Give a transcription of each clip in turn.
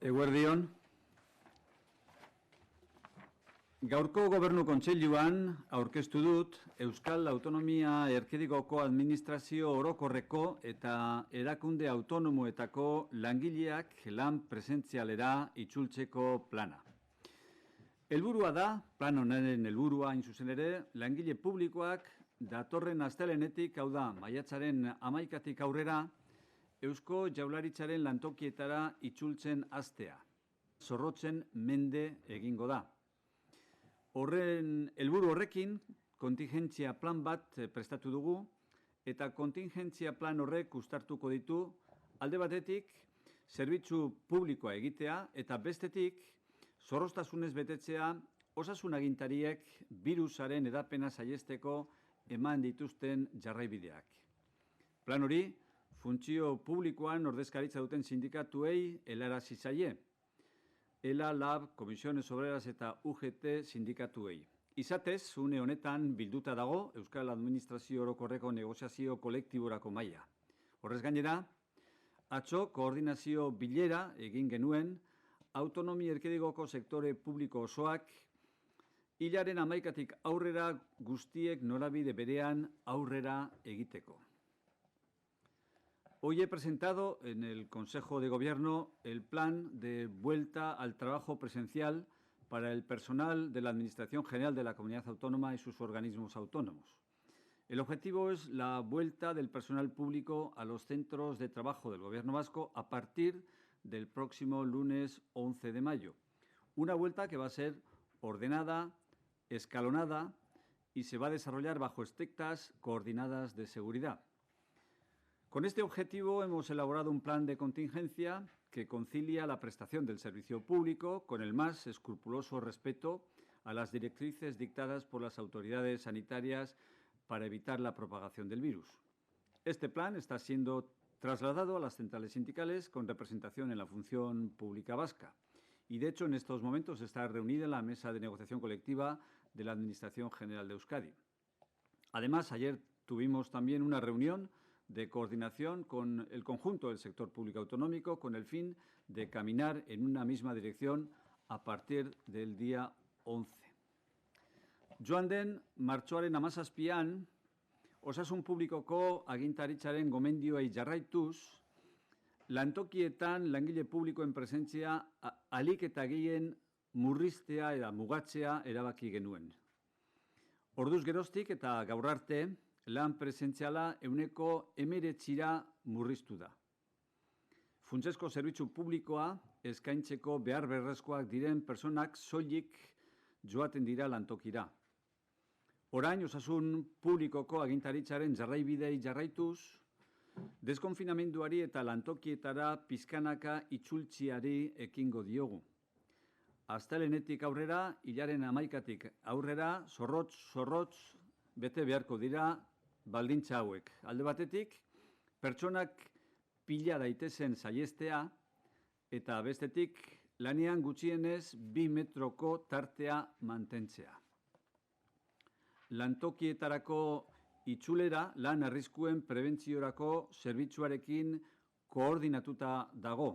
Eguerdion, gaurko Gobernu Kontseiluan aurkeztu dut Euskal Autonomia Erkidegoko Administrazio Orokorreko eta erakunde autonomoetako langileak lan presentzialera itzultzeko plana. Helburua da, plan honen helburua hain zuzen ere, langile publikoak datorren astelehenetik, hau da, maiatzaren 11tik aurrera, Eusko Jaurlaritzaren lantokietara itzultzen hastea. Zorrotzen mende egingo da. Helburu horrekin, kontingentzia plan bat prestatu dugu, eta kontingentzia plan horrek uztartuko ditu, alde batetik, zerbitzu publikoa egitea, eta bestetik, zorroztasunez betetzea, osasun agintariek birusaren edapena saihesteko eman dituzten jarraibideak. Plan hori, funtzio publikoan ordezkaritza duten sindikatuei helarazi zaie. ELA, LAB, Comisiones Obreras eta UGT sindikatuei. Izatez, une honetan bilduta dago Euskal Administrazio Orokorreko negoziazio kolektiborako maila. Horrez gainera, atzo koordinazio bilera egin genuen autonomia erkidegoko sektore publiko osoak hilaren 11tik aurrera guztiek norabide berean aurrera egiteko. Hoy he presentado en el Consejo de Gobierno el plan de vuelta al trabajo presencial para el personal de la Administración General de la Comunidad Autónoma y sus organismos autónomos. El objetivo es la vuelta del personal público a los centros de trabajo del Gobierno vasco a partir del próximo lunes 11 de mayo. Una vuelta que va a ser ordenada, escalonada y se va a desarrollar bajo estrictas coordenadas de seguridad. Con este objetivo hemos elaborado un plan de contingencia que concilia la prestación del servicio público con el más escrupuloso respeto a las directrices dictadas por las autoridades sanitarias para evitar la propagación del virus. Este plan está siendo trasladado a las centrales sindicales con representación en la función pública vasca. Y, de hecho, en estos momentos está reunida la mesa de negociación colectiva de la Administración General de Euskadi. Además, ayer tuvimos también una reunión de coordinación con el conjunto del sector público autonómico con el fin de caminar en una misma dirección a partir del día 11. Joan den martxoaren 17an, osasun publikoko agintaritzaren gomendioei jarraituz, lantokietan langile publikoen presentzia ahalik eta gehien murriztea eta mugatzea erabaki genuen. Orduz geroztik eta gaur arte, lan presentziala 19% murriztu da. Funtsezko zerbitzu publikoa eskaintzeko behar beharrezkoak diren pertsonak soilik joaten dira lantokira. Orain, osasun publikoko agintaritzaren jarraibidei jarraituz, deskonfinamenduari eta lantokietara pizkanaka itzultziari ekingo diogu. Astelehenetik aurrera, hilaren 11tik aurrera, zorrotz bete beharko dira baldintza hauek. Alde batetik, pertsonak pila daitezen saihestea eta bestetik, lanean gutxienez 2 metroko tartea mantentzea. Lantokietarako itzulera lan arriskuen prebentziorako zerbitzuarekin koordinatuta dago.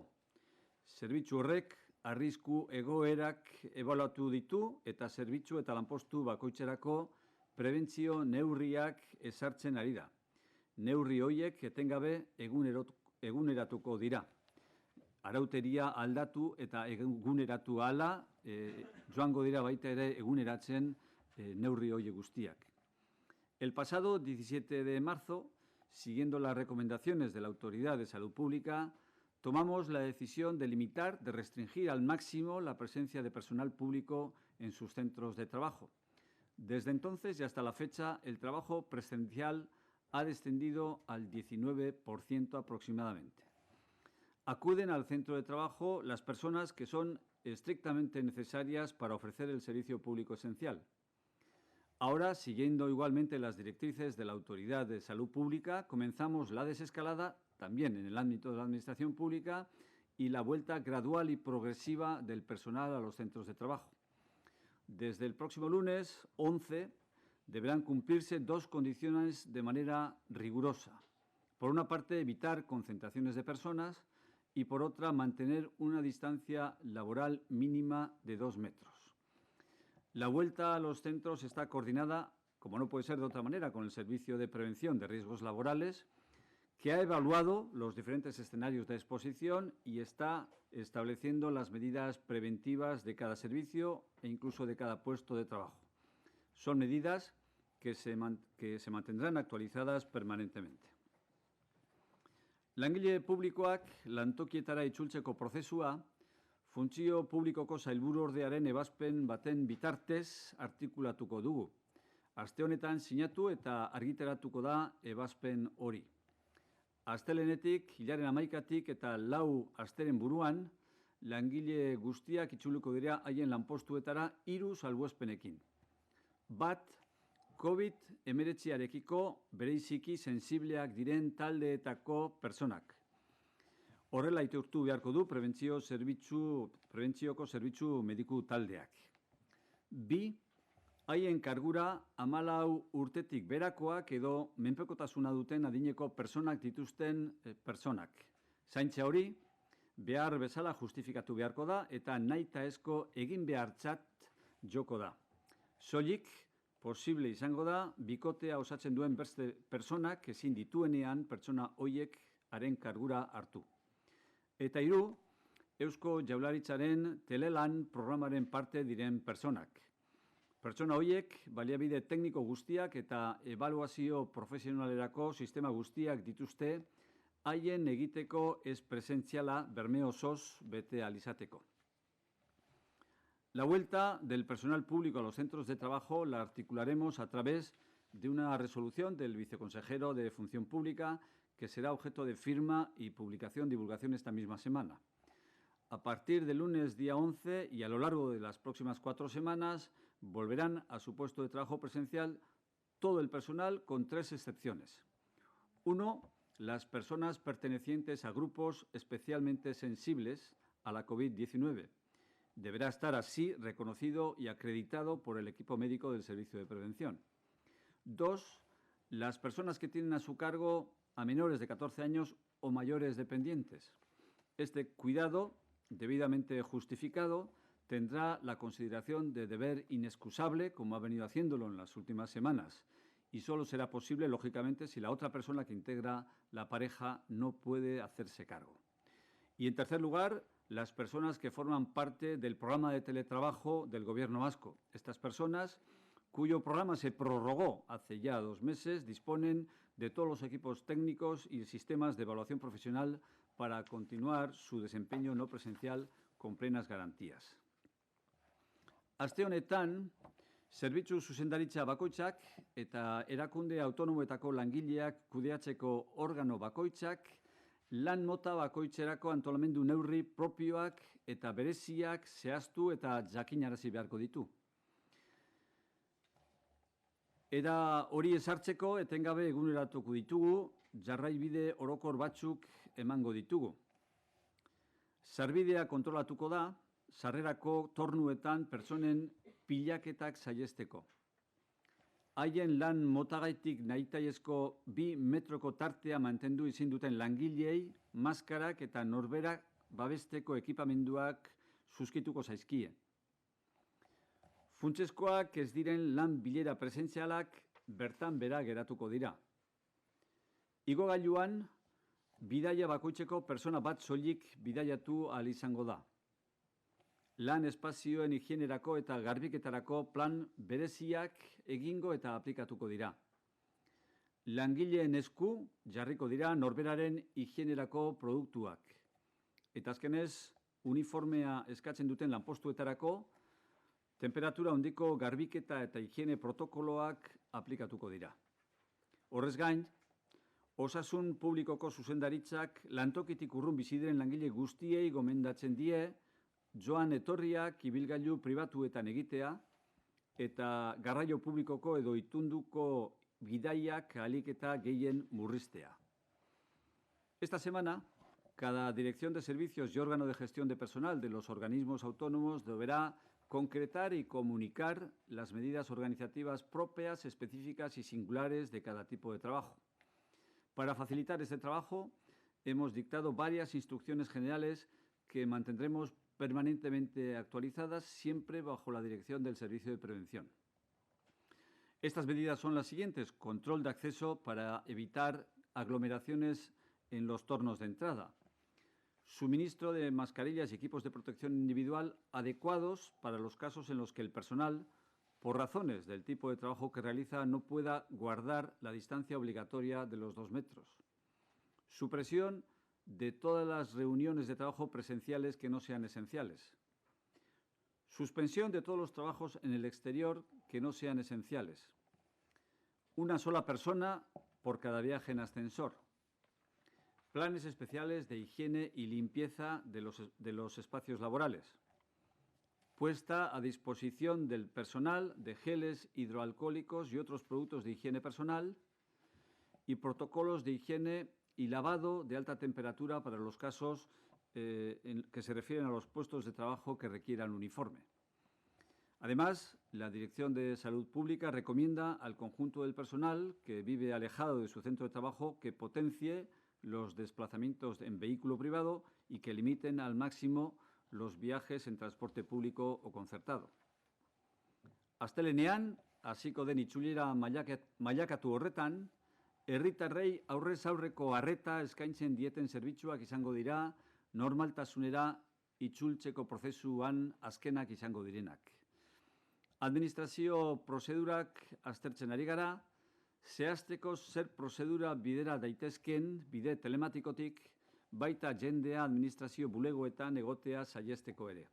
Zerbitzu horrek arrisku egoerak ebaluatu ditu eta zerbitzu eta lanpostu bakoitzerako prebentzio neurriak ezartzen ari da. Neurri horiek etengabe eguneratuko dira. Arauteria aldatu eta eguneratu ahala joango dira baita ere eguneratzen neurri horiek guztiak. El pasado 17 de marzo, siguiendo las recomendaciones de la Autoridad de Salud Pública, tomamos la decisión de limitar, de restringir al máximo la presencia de personal público en sus centros de trabajo. Desde entonces y hasta la fecha, el trabajo presencial ha descendido al 19% aproximadamente. Acuden al centro de trabajo las personas que son estrictamente necesarias para ofrecer el servicio público esencial. Ahora, siguiendo igualmente las directrices de la Autoridad de Salud Pública, comenzamos la desescalada, también en el ámbito de la Administración Pública, y la vuelta gradual y progresiva del personal a los centros de trabajo. Desde el próximo lunes 11 deberán cumplirse 2 condiciones de manera rigurosa. Por una parte, evitar concentraciones de personas y, por otra, mantener una distancia laboral mínima de 2 metros. La vuelta a los centros está coordinada, como no puede ser de otra manera, con el Servicio de Prevención de Riesgos Laborales, que ha evaluado los diferentes escenarios de exposición y está estableciendo las medidas preventivas de cada servicio e incluso de cada puesto de trabajo. Son medidas que se mantendrán actualizadas permanentemente. Langile publikoak lantokietara itzultzeko prozesua funtzio publikoko sailburuordearen ebazpen baten bitartez artikulatuko dugu. Aste honetan sinatu eta argitaratuko da ebazpen hori. Astelehenetik, hilaren 11tik eta 4 asteren buruan, langile guztiak itzuliko dira haien lanpostuetara 3 salbuespenekin. Bat, COVID-19arekiko bereiziki sensibleak diren taldeetako personak. Horrela aitortu beharko du prebentzioko zerbitzu mediku taldeak. Bi, haien kargura 14 urtetik berakoak edo menpekotasuna duten adineko personak dituzten personak. Zaintza hori behar bezala justifikatu beharko da eta nahitaezko egin behartzat joko da. Soilik posible izango da bikotea osatzen duen beste personak ezin dituenean pertsona hoiek haren kargura hartu. Eta 3, Eusko Jaurlaritzaren telelan programaren parte diren personak. Pertsona hoiek baliabide tekniko guztiak eta ebaluazio profesionalerako sistema guztiak dituzte haien egiteko ez presentziala berme osoz bete ahal izateko. La vuelta del personal público a los centros de trabajo la articularemos a través de una resolución del viceconsejero de Función Pública que será objeto de firma y divulgación esta misma semana. A partir del lunes día 11 y a lo largo de las próximas 4 semanas volverán a su puesto de trabajo presencial todo el personal con 3 excepciones. 1, las personas pertenecientes a grupos especialmente sensibles a la COVID-19. Deberá estar así reconocido y acreditado por el equipo médico del Servicio de Prevención. 2, las personas que tienen a su cargo a menores de 14 años o mayores dependientes. Este cuidado, debidamente justificado, tendrá la consideración de deber inexcusable, como ha venido haciéndolo en las últimas semanas, y solo será posible, lógicamente, si la otra persona que integra la pareja no puede hacerse cargo. Y, en tercer lugar, las personas que forman parte del programa de teletrabajo del Gobierno vasco. Estas personas, cuyo programa se prorrogó hace ya 2 meses, disponen de todos los equipos técnicos y sistemas de evaluación profesional para continuar su desempeño no presencial con plenas garantías. Aste honetan, zerbitzu zuzendaritza bakoitzak eta erakunde autonomoetako langileak kudeatzeko organo bakoitzak lan mota bakoitzerako antolamendu neurri propioak eta bereziak zehaztu eta jakinarazi beharko ditu. Era hori ezartzeko etengabe eguneratuko ditugu, jarraibide orokor batzuk emango ditugu. Sarbidea kontrolatuko da, sarrerako tornuetan pertsonen pilaketak saihesteko. Haien lan motagaitik nahitaezko 2 metroko tartea mantendu ezin duten langileei maskarak eta norberak babesteko ekipamenduak suskituko zaizkie. Funtsezkoak ez diren lan bilera presentzialak bertan bera geratuko dira. Igogailuan, bidaia bakoitzeko persona bat soilik bidaiatu ahal izango da. Lan espazioen higienerako eta garbiketarako plan bereziak egingo eta aplikatuko dira. Langileen esku jarriko dira norberaren higienerako produktuak. Eta azkenez, uniformea eskatzen duten lanpostuetarako, temperatura handiko garbiketa eta higiene protokoloak aplikatuko dira. Horrez gain, osasun publikoko zuzendaritzak lantokitik urrun bizi diren langile guztiei gomendatzen die joan etorriak ibilgailu pribatuetan egitea eta garraio publikoko edo itunduko bidaiak ahalik eta gehien murriztea. Esta semana, cada dirección de servicios y órgano de gestión de personal de los organismos autónomos deberá concretar y comunicar las medidas organizativas propias, específicas y singulares de cada tipo de trabajo. Para facilitar este trabajo, hemos dictado varias instrucciones generales que mantendremos permanentemente actualizadas, siempre bajo la dirección del Servicio de Prevención. Estas medidas son las siguientes: control de acceso para evitar aglomeraciones en los tornos de entrada, suministro de mascarillas y equipos de protección individual adecuados para los casos en los que el personal, por razones del tipo de trabajo que realiza, no pueda guardar la distancia obligatoria de los 2 metros, supresión de todas las reuniones de trabajo presenciales que no sean esenciales, suspensión de todos los trabajos en el exterior que no sean esenciales, una sola persona por cada viaje en ascensor, planes especiales de higiene y limpieza de los espacios laborales, puesta a disposición del personal de geles hidroalcohólicos y otros productos de higiene personal y protocolos de higiene y lavado de alta temperatura para los casos que se refieren a los puestos de trabajo que requieran uniforme. Además, la Dirección de Salud Pública recomienda al conjunto del personal que vive alejado de su centro de trabajo que potencie los desplazamientos en vehículo privado y que limiten al máximo los viajes en transporte público o concertado. Astelenean, hasiko den itzulera mailakatu horretan, herritarrei aurrez aurreko arreta eskaintzen dieten zerbitzuak izango dira, normaltasunera itzultzeko prozesuan azkenak izango direnak. Administrazio prozedurak aztertzen ari gara, zehazteko zer prozedura bidera daitezken bide telematikotik, baita jendea administrazio bulegoetan egotea saihesteko ere.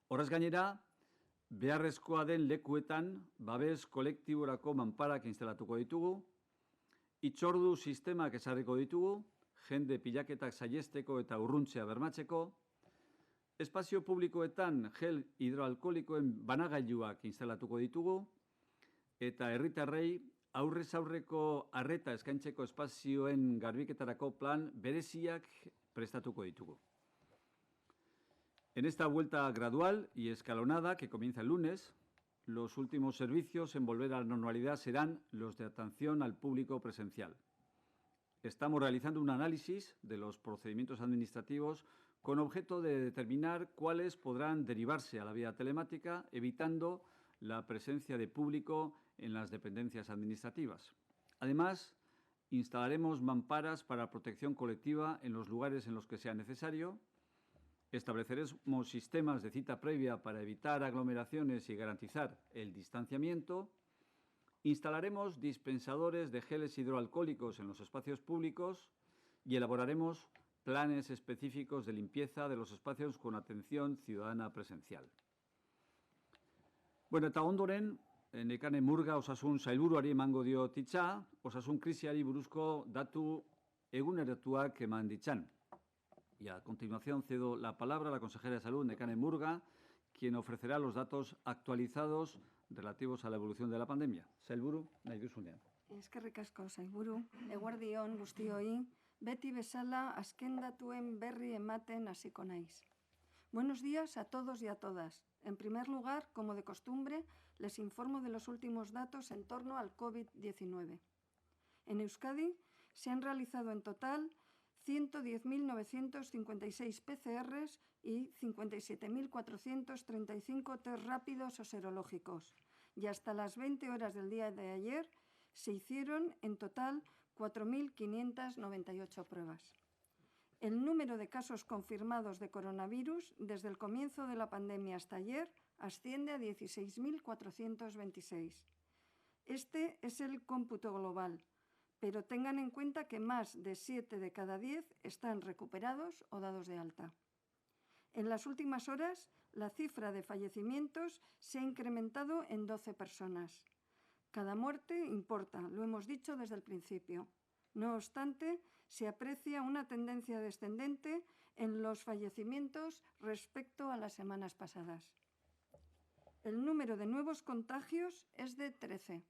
Horrez gainera, beharrezkoa den lekuetan babes kolektiborako manparak instalatuko ditugu, hitzordu sistemak ezarriko ditugu, jende pilaketak saihesteko eta urruntzea bermatzeko, espazio publikoetan gel hidroalkoholikoen banagailuak instalatuko ditugu, eta herritarrei aurrez aurreko arreta eskaintzeko espazioen garbiketarako plan bereziak prestatuko ditugu. En esta vuelta gradual y escalonada que comienza el lunes, los últimos servicios en volver a la normalidad serán los de atención al público presencial. Estamos realizando un análisis de los procedimientos administrativos con objeto de determinar cuáles podrán derivarse a la vía telemática, evitando la presencia de público en las dependencias administrativas. Además, instalaremos mamparas para protección colectiva en los lugares en los que sea necesario, estableceremos sistemas de cita previa para evitar aglomeraciones y garantizar el distanciamiento, instalaremos dispensadores de geles hidroalcohólicos en los espacios públicos y elaboraremos planes específicos de limpieza de los espacios con atención ciudadana presencial. Bueno, eta ondoren, Nekane Murga osasun sailburuari emango dio hitza, osasun krisiari buruzko datu eguneratuak eman ditzan. Y a continuación cedo la palabra a la consejera de Salud, Nekane Murga, quien ofrecerá los datos actualizados relativos a la evolución de la pandemia. Sailburu, nahi duzunean. Eskerrik asko, sailburu. Eguerdi on guztioi, beti bezala azken datuen berri ematen hasiko naiz. Buenos días a todos y a todas. En primer lugar, como de costumbre, les informo de los últimos datos en torno al COVID-19. En Euskadi se han realizado en total 110.956 PCRs y 57.435 test rápidos o serológicos. Y hasta las 20 horas del día de ayer se hicieron en total 4.598 pruebas. El número de casos confirmados de coronavirus desde el comienzo de la pandemia hasta ayer asciende a 16.426. Este es el cómputo global, pero tengan en cuenta que más de 7 de cada 10 están recuperados o dados de alta. En las últimas horas, la cifra de fallecimientos se ha incrementado en 12 personas. Cada muerte importa, lo hemos dicho desde el principio. No obstante, se aprecia una tendencia descendente en los fallecimientos respecto a las semanas pasadas. El número de nuevos contagios es de 13.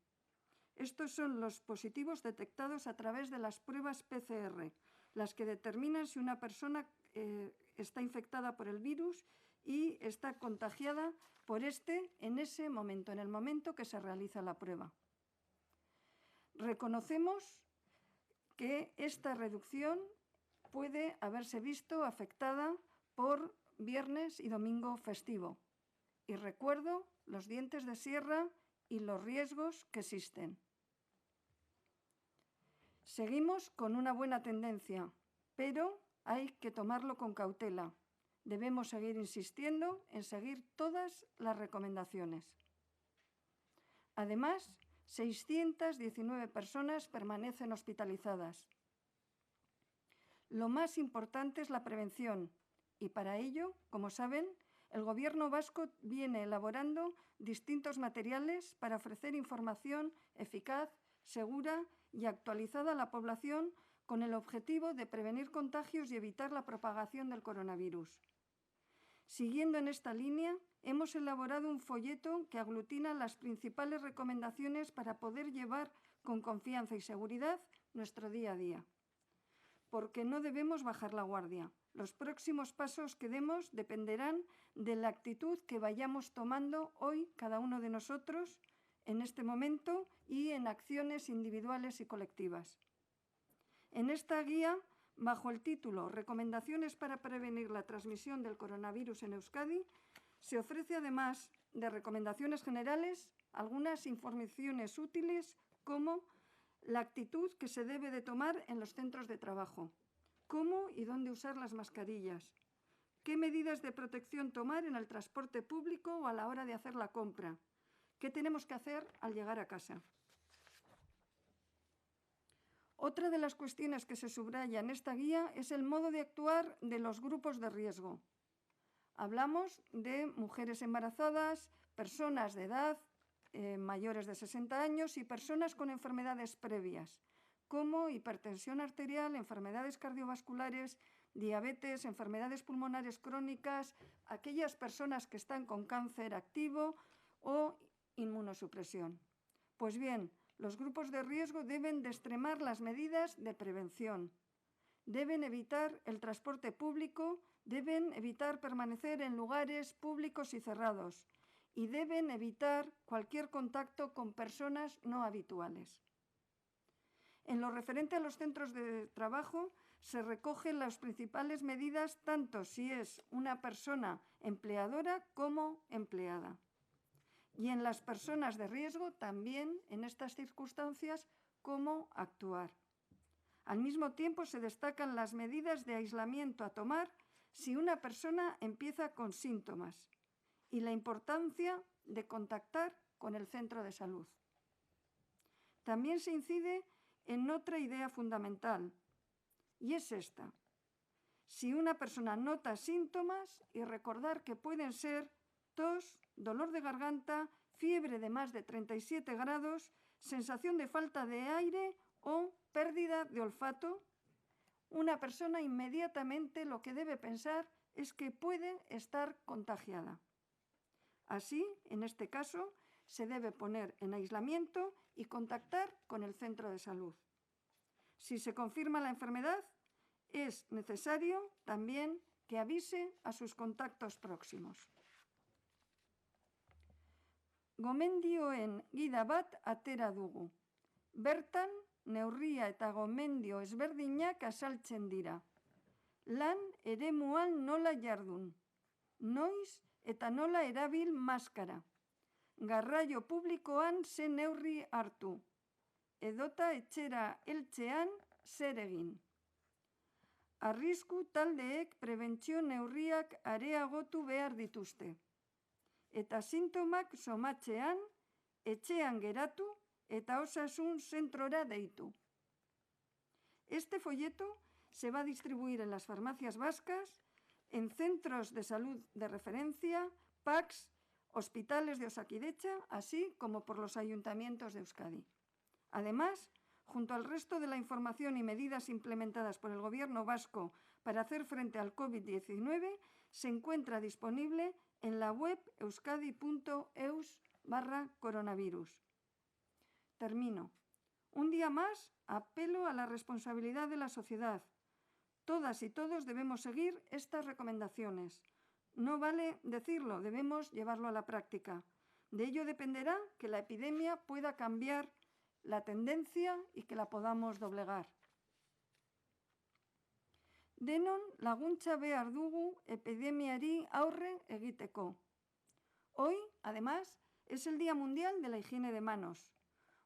Estos son los positivos detectados a través de las pruebas PCR, las que determinan si una persona está infectada por el virus y está contagiada por este en ese momento, en el momento que se realiza la prueba. Reconocemos que esta reducción puede haberse visto afectada por viernes y domingo festivo. Y recuerdo los dientes de sierra y los riesgos que existen. Seguimos con una buena tendencia, pero hay que tomarlo con cautela. Debemos seguir insistiendo en seguir todas las recomendaciones. Además, 619 personas permanecen hospitalizadas. Lo más importante es la prevención y para ello, como saben, el Gobierno vasco viene elaborando distintos materiales para ofrecer información eficaz, segura y actualizada a la población con el objetivo de prevenir contagios y evitar la propagación del coronavirus. Siguiendo en esta línea, hemos elaborado un folleto que aglutina las principales recomendaciones para poder llevar con confianza y seguridad nuestro día a día. Porque no debemos bajar la guardia. Los próximos pasos que demos dependerán de la actitud que vayamos tomando hoy cada uno de nosotros en este momento y en acciones individuales y colectivas. En esta guía, bajo el título Recomendaciones para prevenir la transmisión del coronavirus en Euskadi, se ofrece, además de recomendaciones generales, algunas informaciones útiles como la actitud que se debe de tomar en los centros de trabajo, cómo y dónde usar las mascarillas, qué medidas de protección tomar en el transporte público o a la hora de hacer la compra, qué tenemos que hacer al llegar a casa. Otra de las cuestiones que se subraya en esta guía es el modo de actuar de los grupos de riesgo. Hablamos de mujeres embarazadas, personas de edad mayores de 60 años y personas con enfermedades previas, como hipertensión arterial, enfermedades cardiovasculares, diabetes, enfermedades pulmonares crónicas, aquellas personas que están con cáncer activo o inmunosupresión. Pues bien, los grupos de riesgo deben de extremar las medidas de prevención. Deben evitar el transporte público, deben evitar permanecer en lugares públicos y cerrados y deben evitar cualquier contacto con personas no habituales. En lo referente a los centros de trabajo, se recogen las principales medidas tanto si es una persona empleadora como empleada. Y en las personas de riesgo también, en estas circunstancias, cómo actuar. Al mismo tiempo, se destacan las medidas de aislamiento a tomar si una persona empieza con síntomas y la importancia de contactar con el centro de salud. También se incide en otra idea fundamental, y es esta. Si una persona nota síntomas, y recordar que pueden ser tos, dolor de garganta, fiebre de más de 37 grados, sensación de falta de aire o pérdida de olfato, una persona inmediatamente lo que debe pensar es que puede estar contagiada. Así, en este caso, se debe poner en aislamiento y contactar con el centro de salud. Si se confirma la enfermedad, es necesario también que avise a sus contactos próximos. Gomendioen gida bat atera dugu. Bertan, neurria eta gomendio ezberdinak azaltzen dira. Lan eremuan nola jardun. Noiz eta nola erabil maskara. Garraio publikoan ze neurri hartu. Edota etxera heltzean zer egin. Arrisku taldeek prebentzio neurriak areagotu behar dituzte. Eta sintomak somatzean, etxean geratu eta osasun zentrora deitu. Este folleto se va a distribuir en las farmacias vascas, en centros de salud de referencia, PACs, hospitales de Osakidetza, así como por los ayuntamientos de Euskadi. Además, junto al resto de la información y medidas implementadas por el Gobierno vasco para hacer frente al COVID-19, se encuentra disponible en la web euskadi.eus/coronavirus. Termino. Un día más, apelo a la responsabilidad de la sociedad. Todas y todos debemos seguir estas recomendaciones. No vale decirlo, debemos llevarlo a la práctica. De ello dependerá que la epidemia pueda cambiar la tendencia y que la podamos doblegar. Denon laguntza behar dugu epidemiari aurre egiteko. Hoy, además, es el Día Mundial de la Higiene de Manos.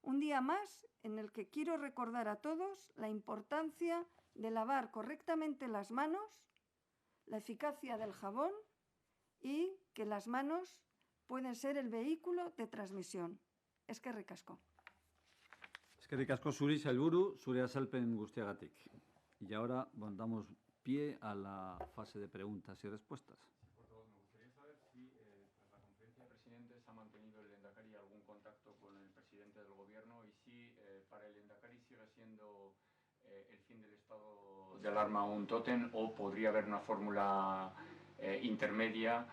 Un día más en el que quiero recordar a todos la importancia de lavar correctamente las manos, la eficacia del jabón y que las manos pueden ser el vehículo de transmisión. Eskerrik asko. Eskerrik asko zuri, sailburu, zure azalpen guztiagatik. Y ahora damos pie a la fase de preguntas y respuestas. Por favor, me gustaría saber si tras la conferencia de presidentes ha mantenido el Lehendakari algún contacto con el presidente del Gobierno y si para el Lehendakari sigue siendo el fin del estado de alarma un tótem o podría haber una fórmula intermedia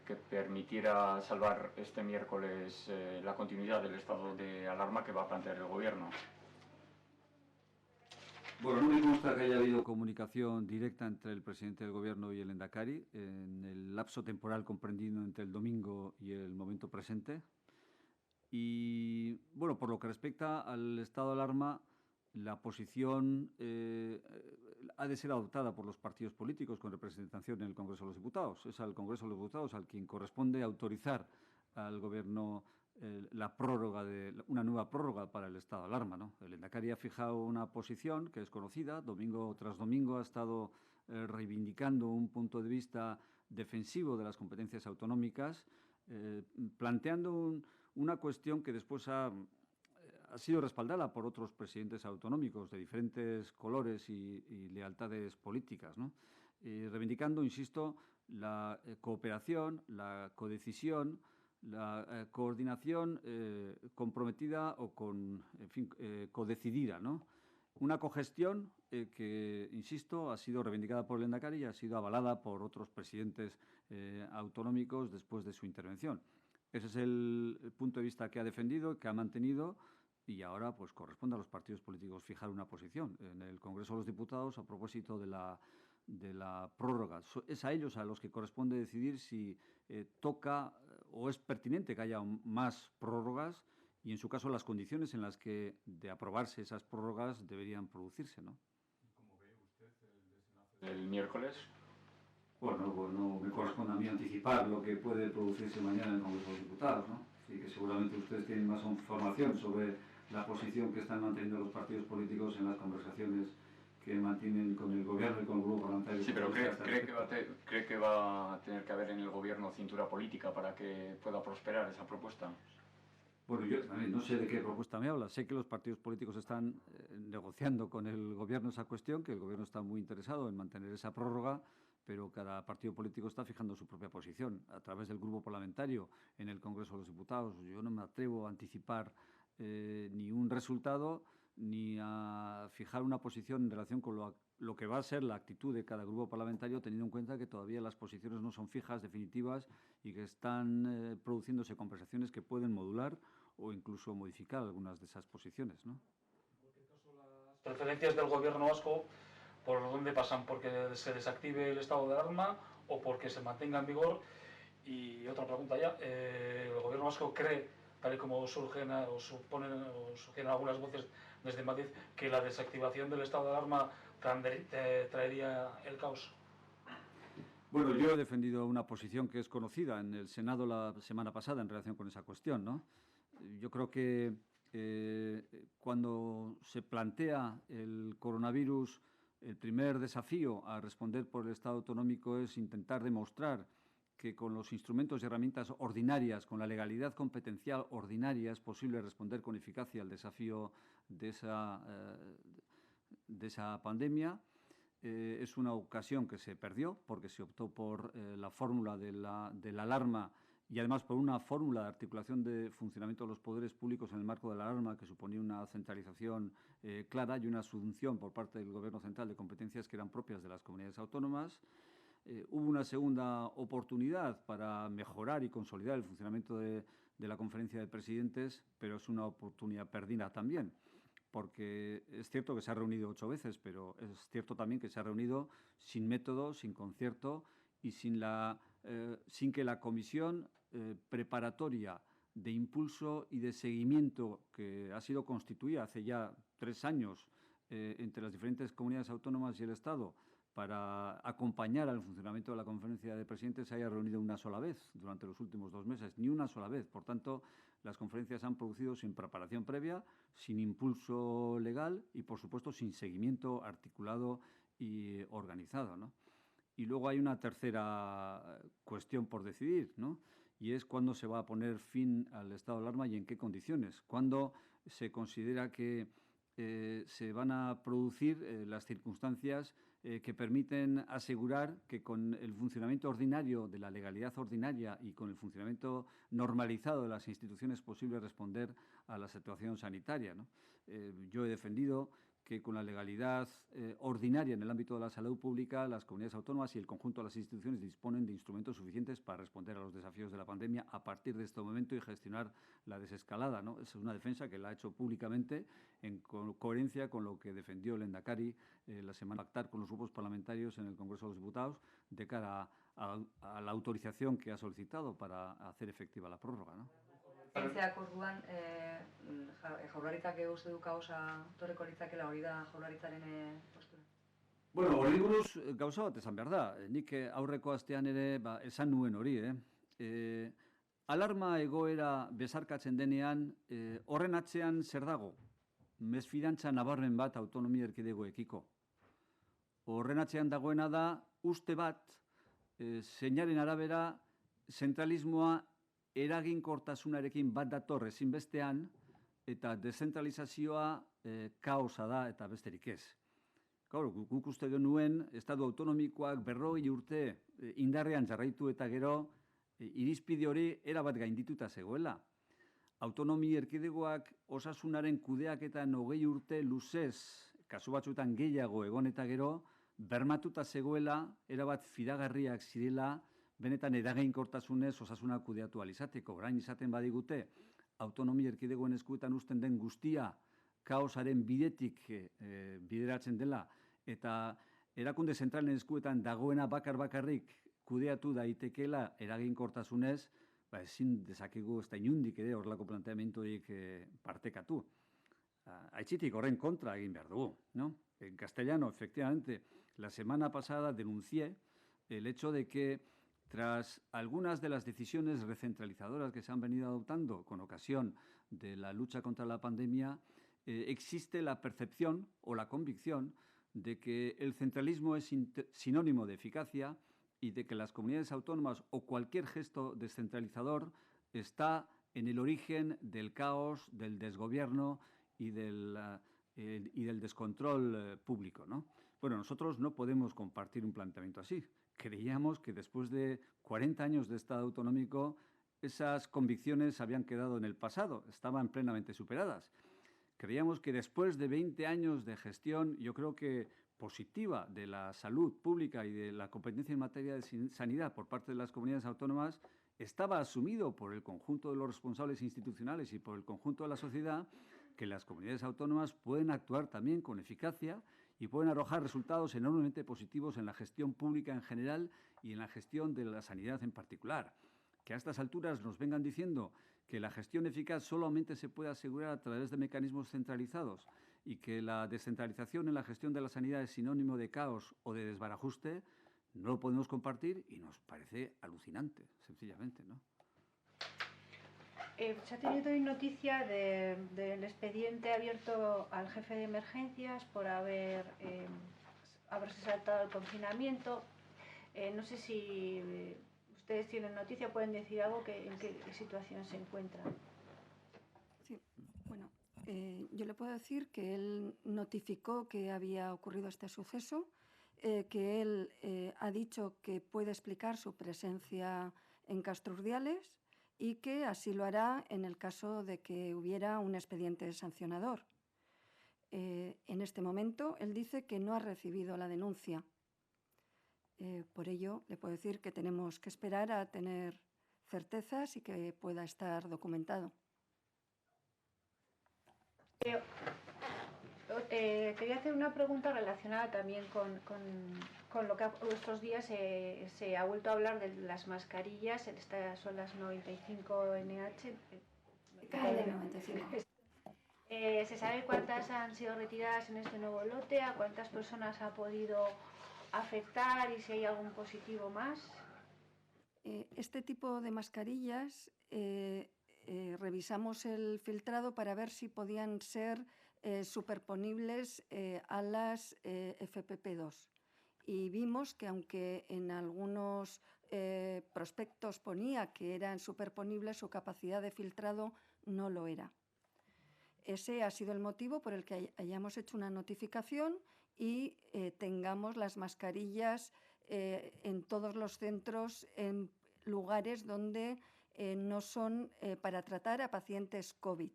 que permitiera salvar este miércoles la continuidad del estado de alarma que va a plantear el Gobierno. Bueno, no me consta que haya habido comunicación directa entre el presidente del Gobierno y el Lehendakari en el lapso temporal comprendido entre el domingo y el momento presente. Y, bueno, por lo que respecta al estado de alarma, la posición ha de ser adoptada por los partidos políticos con representación en el Congreso de los Diputados. Es al Congreso de los Diputados al quien corresponde autorizar al Gobierno una nueva prórroga para el estado de alarma, ¿no? El Lehendakari ha fijado una posición que es conocida, domingo tras domingo ha estado reivindicando un punto de vista defensivo de las competencias autonómicas, planteando una cuestión que después ha sido respaldada por otros presidentes autonómicos de diferentes colores y lealtades políticas, ¿no? Reivindicando, insisto, la cooperación, la codecisión, la coordinación comprometida o codecidida, ¿no? Una cogestión que, insisto, ha sido reivindicada por el Lehendakari y ha sido avalada por otros presidentes autonómicos después de su intervención. Ese es el punto de vista que ha defendido, que ha mantenido, y ahora pues corresponde a los partidos políticos fijar una posición en el Congreso de los Diputados a propósito de la prórroga. Es a ellos a los que corresponde decidir si toca o es pertinente que haya más prórrogas y, en su caso, las condiciones en las que, de aprobarse esas prórrogas, deberían producirse, ¿no? ¿Cómo ve usted el desenlace del miércoles? Bueno, pues no me corresponde a mí anticipar lo que puede producirse mañana en el Congreso de los Diputados, ¿no? Así que seguramente ustedes tienen más información sobre la posición que están manteniendo los partidos políticos en las conversaciones que mantienen con el Gobierno y con el Grupo Parlamentario. Sí, pero ¿cree que va a tener que haber en el Gobierno cintura política para que pueda prosperar esa propuesta? Bueno, yo también no sé de qué propuesta me habla. Sé que los partidos políticos están negociando con el Gobierno esa cuestión, que el Gobierno está muy interesado en mantener esa prórroga, pero cada partido político está fijando su propia posición a través del grupo parlamentario en el Congreso de los Diputados. Yo no me atrevo a anticipar ni un resultado ni a fijar una posición en relación con lo que va a ser la actitud de cada grupo parlamentario, teniendo en cuenta que todavía las posiciones no son fijas, definitivas, y que están produciéndose conversaciones que pueden modular o incluso modificar algunas de esas posiciones, ¿no? En cualquier caso, las preferencias del Gobierno vasco, ¿por dónde pasan? ¿Porque se desactive el estado de alarma o porque se mantenga en vigor? Y otra pregunta ya, ¿el Gobierno vasco cree, tal y como surgen algunas voces desde Madrid, que la desactivación del estado de alarma traería el caos? Bueno, yo he defendido una posición que es conocida en el Senado la semana pasada en relación con esa cuestión, ¿no? Yo creo que cuando se plantea el coronavirus, el primer desafío a responder por el Estado autonómico es intentar demostrar que con los instrumentos y herramientas ordinarias, con la legalidad competencial ordinaria, es posible responder con eficacia al desafío de esa pandemia. Es una ocasión que se perdió porque se optó por la fórmula de la alarma y además por una fórmula de articulación de funcionamiento de los poderes públicos en el marco de la alarma que suponía una centralización clara y una asunción por parte del Gobierno central de competencias que eran propias de las comunidades autónomas. Hubo una segunda oportunidad para mejorar y consolidar el funcionamiento de la Conferencia de Presidentes, pero es una oportunidad perdida también, porque es cierto que se ha reunido 8 veces, pero es cierto también que se ha reunido sin método, sin concierto y sin que la comisión preparatoria de impulso y de seguimiento que ha sido constituida hace ya 3 años entre las diferentes comunidades autónomas y el Estado para acompañar al funcionamiento de la Conferencia de Presidentes se haya reunido una sola vez durante los últimos 2 meses, ni una sola vez. Por tanto, las conferencias se han producido sin preparación previa, sin impulso legal y, por supuesto, sin seguimiento articulado y organizado, ¿no? Y luego hay una tercera cuestión por decidir, ¿no? Y es cuándo se va a poner fin al estado de alarma y en qué condiciones. Cuándo se considera que se van a producir las circunstancias que permiten asegurar que con el funcionamiento ordinario de la legalidad ordinaria y con el funcionamiento normalizado de las instituciones es posible responder a la situación sanitaria, ¿no? Yo he defendido que con la legalidad ordinaria en el ámbito de la salud pública, las comunidades autónomas y el conjunto de las instituciones disponen de instrumentos suficientes para responder a los desafíos de la pandemia a partir de este momento y gestionar la desescalada, ¿no? Esa es una defensa que la ha hecho públicamente en coherencia con lo que defendió el Lehendakari la semana pactar con los grupos parlamentarios en el Congreso de los Diputados de cara a la autorización que ha solicitado para hacer efectiva la prórroga, ¿no? Zaintzeak orduan, jaurlaritzak uste du kaosa torreko litzakela, hori da jaurlaritzaren postura? Bueno, hori buruz gauza bat esan behar da. Nik aurreko astean ere esan nuen hori, alarma egoera bezarkatzen denean, horren atzean zer dago? Mesfidantza nabarmen bat autonomia erkidegoekiko. Horren atzean dagoena da, uste bat, zeinaren arabera, zentralismoa eraginkortasunarekin bat dator ezinbestean, eta deszentralizazioa kaosa da eta besterik ez. Gaur, guk uste genuen, estatu autonomikoak 40 urte indarrean jarraitu eta gero, irizpide hori erabat gaindituta zegoela. Autonomi erkidegoak osasunaren kudeaketan 20 urte luzez, kasu batzuetan gehiago egon eta gero, bermatuta zegoela, erabat fidagarriak zirela, benetan eraginkortasunez osasuna kudeatu alizateko. Orain izaten badigute, autonomia erkidegoen eskuetan uzten den guztia kaosaren bidetik bideratzen dela, eta erakunde zentralen eskuetan dagoena bakarrik kudeatu daitekeela eraginkortasunez, ezin dezakegu ez da inundik ere horrelako planteamendurik partekatu. Aitzitik horren kontra egin behar dugu, ¿no? En castellano, efectivamente, la semana pasada denuncié el hecho de que tras algunas de las decisiones recentralizadoras que se han venido adoptando con ocasión de la lucha contra la pandemia, existe la percepción o la convicción de que el centralismo es sinónimo de eficacia y de que las comunidades autónomas o cualquier gesto descentralizador está en el origen del caos, del desgobierno y del descontrol público, ¿no? Bueno, nosotros no podemos compartir un planteamiento así. Creíamos que después de 40 años de Estado autonómico, esas convicciones habían quedado en el pasado, estaban plenamente superadas. Creíamos que después de 20 años de gestión, yo creo que positiva, de la salud pública y de la competencia en materia de sanidad por parte de las comunidades autónomas, estaba asumido por el conjunto de los responsables institucionales y por el conjunto de la sociedad que las comunidades autónomas pueden actuar también con eficacia y pueden arrojar resultados enormemente positivos en la gestión pública en general y en la gestión de la sanidad en particular. Que a estas alturas nos vengan diciendo que la gestión eficaz solamente se puede asegurar a través de mecanismos centralizados y que la descentralización en la gestión de la sanidad es sinónimo de caos o de desbarajuste, no lo podemos compartir y nos parece alucinante, sencillamente, ¿no? Se ha tenido hoy noticia del expediente abierto al jefe de emergencias por haberse saltado el confinamiento. No sé si ustedes tienen noticia, pueden decir algo, en qué situación se encuentra. Sí, bueno, yo le puedo decir que él notificó que había ocurrido este suceso, que él ha dicho que puede explicar su presencia en Castrurdiales y que así lo hará en el caso de que hubiera un expediente sancionador. En este momento, él dice que no ha recibido la denuncia. Por ello, le puedo decir que tenemos que esperar a tener certezas y que pueda estar documentado. Quería hacer una pregunta relacionada también con lo que estos días se ha vuelto a hablar de las mascarillas. Estas son las 95 NH. ¿Se sabe cuántas han sido retiradas en este nuevo lote? ¿A cuántas personas ha podido afectar y si hay algún positivo más. Este tipo de mascarillas revisamos el filtrado para ver si podían ser superponibles a las FPP2. Y vimos que aunque en algunos prospectos ponía que eran superponibles, su capacidad de filtrado no lo era. Ese ha sido el motivo por el que hayamos hecho una notificación y tengamos las mascarillas en todos los centros, en lugares donde no son para tratar a pacientes COVID.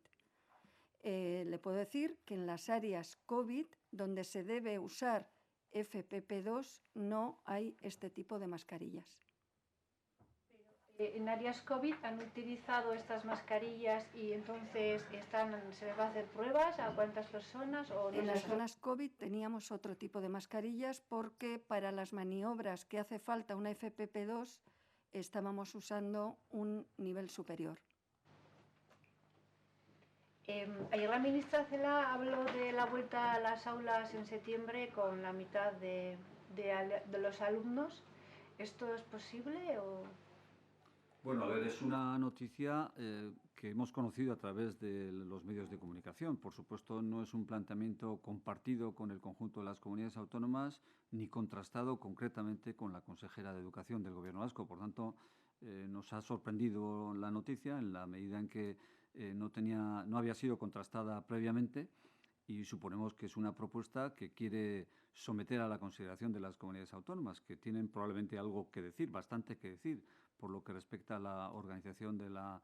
Le puedo decir que en las áreas COVID, donde se debe usar FPP2, no hay este tipo de mascarillas. En áreas COVID han utilizado estas mascarillas y entonces se les va a hacer pruebas a cuántas personas. ¿O no? En las zonas COVID teníamos otro tipo de mascarillas porque para las maniobras que hace falta una FPP2 estábamos usando un nivel superior. Ayer la ministra Celaá habló de la vuelta a las aulas en septiembre con la mitad de los alumnos. ¿Esto es posible o...? Bueno, a ver, es una noticia que hemos conocido a través de los medios de comunicación. Por supuesto, no es un planteamiento compartido con el conjunto de las comunidades autónomas ni contrastado concretamente con la consejera de Educación del Gobierno vasco. Por tanto, nos ha sorprendido la noticia en la medida en que no había sido contrastada previamente y suponemos que es una propuesta que quiere someter a la consideración de las comunidades autónomas, que tienen probablemente algo que decir, bastante que decir, por lo que respecta a la organización de la